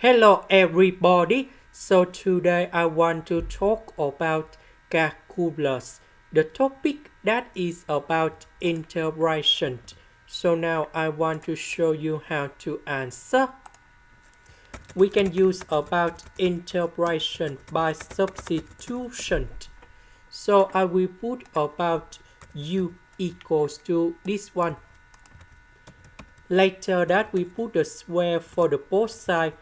Hello everybody. So today I want to talk about calculus. The topic that is about integration. So now I want to show you how to answer. We can use about integration by substitution. So I will put about u equals to this one. Later that we put the square for the both sides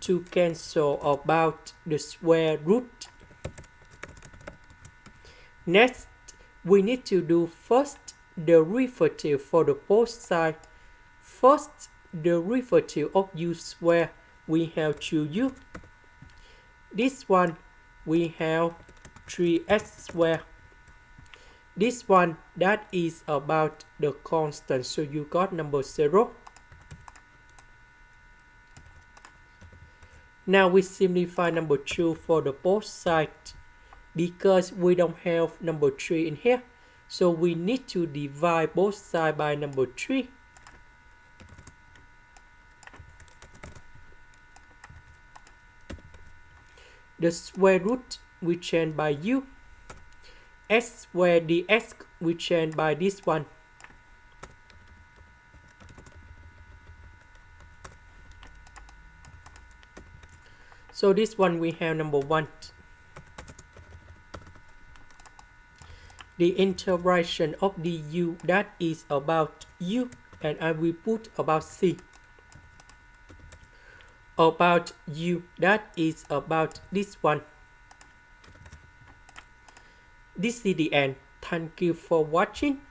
to cancel about the square root. Next, we need to do first derivative for the both sides. First derivative of u square, we have 2u. This one, we have 3x square. This one, that is about the constant, so you got number 0. Now we simplify number 2 for the both sides because we don't have number 3 in here. So we need to divide both sides by number 3. The square root we change by u. S squared dx we change by this one. So this one we have number 1. The integration of du that is about u, and I will put about c. About u that is about this one. This is the end. Thank you for watching.